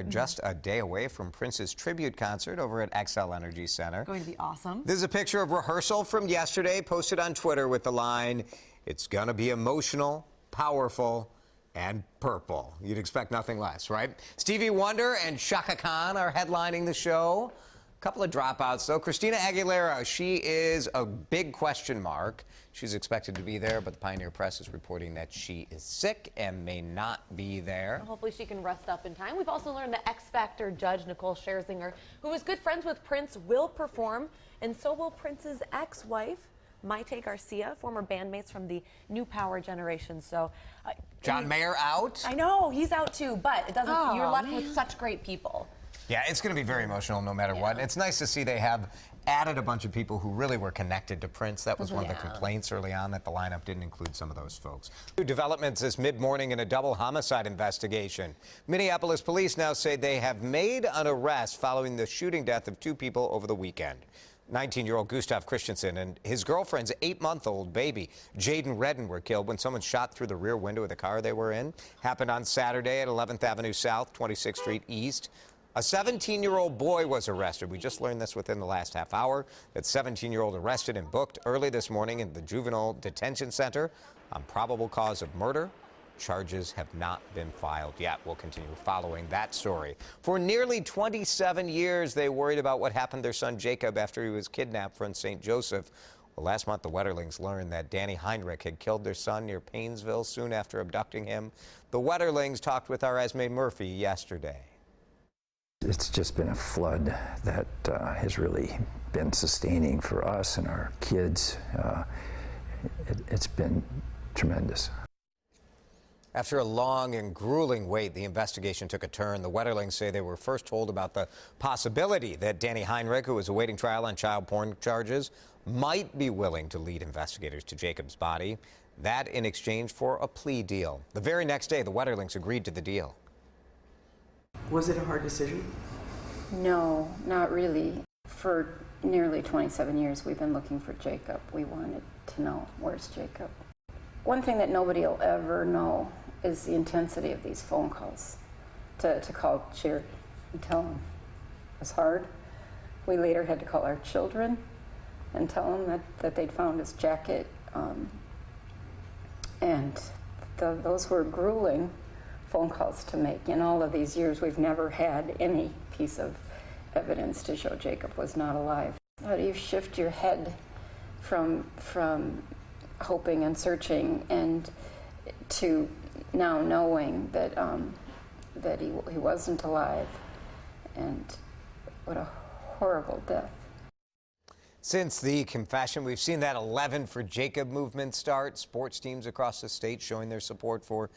are just a day away from Prince's tribute concert over at XL Energy Center. Going to be awesome. This is a picture of rehearsal from yesterday, posted on Twitter with the line, "It's gonna be emotional, powerful, and purple." You'd expect nothing less, right? Stevie Wonder and Chaka Khan are headlining the show. Couple of dropouts, though. Christina Aguilera, she is a big question mark. She's expected to be there, but the Pioneer Press is reporting that she is sick and may not be there. Well, hopefully she can rest up in time. We've also learned that X Factor judge Nicole Scherzinger, who is good friends with Prince, will perform, and so will Prince's ex-wife, Maite Garcia, former bandmates from the New Power generation. So, John Mayer out? I know, he's out too, but it doesn't. You're left with such great people. Yeah, it's going to be very emotional no matter what. It's nice to see they have added a bunch of people who really were connected to Prince. That was one of the complaints early on, that the lineup didn't include some of those folks. New developments this mid-morning in a double homicide investigation. Minneapolis police now say they have made an arrest following the shooting death of two people over the weekend. 19-year-old Gustav Christensen and his girlfriend's 8-month-old baby, Jaden Redden, were killed when someone shot through the rear window of the car they were in. Happened on Saturday at 11th Avenue South, 26th Street East. A 17-year-old boy was arrested. We just learned this within the last half hour. That 17-year-old arrested and booked early this morning in the Juvenile Detention Center on probable cause of murder. Charges have not been filed yet. We'll continue following that story. For nearly 27 years, they worried about what happened to their son Jacob after he was kidnapped from St. Joseph. Well, last month, the Wetterlings learned that Danny Henrich had killed their son near Paynesville soon after abducting him. The Wetterlings talked with our Esme Murphy yesterday. It's just been a flood that has really been sustaining for us and our kids. It's been tremendous. After a long and grueling wait, the investigation took a turn. The Wetterlings say they were first told about the possibility that Danny Henrich, who was awaiting trial on child porn charges, might be willing to lead investigators to Jacob's body. That in exchange for a plea deal. The very next day, the Wetterlings agreed to the deal. Was it a hard decision? No, not really. For nearly 27 years, we've been looking for Jacob. We wanted to know, where's Jacob? One thing that nobody will ever know is the intensity of these phone calls. To call Jerry and tell him it was hard. We later had to call our children and tell them that they'd found his jacket. Those were grueling phone calls to make. In all of these years, we've never had any piece of evidence to show Jacob was not alive. How do you shift your head from hoping and searching and to now knowing that that he wasn't alive, and what a horrible death. Since the confession, we've seen that 11 for Jacob movement start. Sports teams across the state showing their support for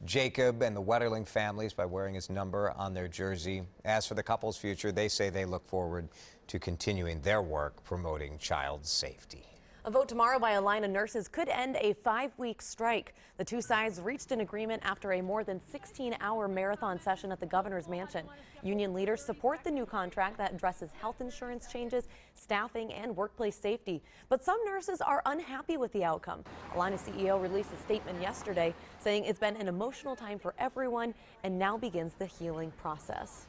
Jacob and the Wetterling families by wearing his number on their jersey. As for the couple's future, they say they look forward to continuing their work promoting child safety. A vote tomorrow by a line of nurses could end a 5-week strike. The two sides reached an agreement after a more than 16-hour marathon session at the governor's mansion. Union leaders support the new contract that addresses health insurance changes, staffing, and workplace safety. But some nurses are unhappy with the outcome. Alana's CEO released a statement yesterday saying it's been an emotional time for everyone and now begins the healing process.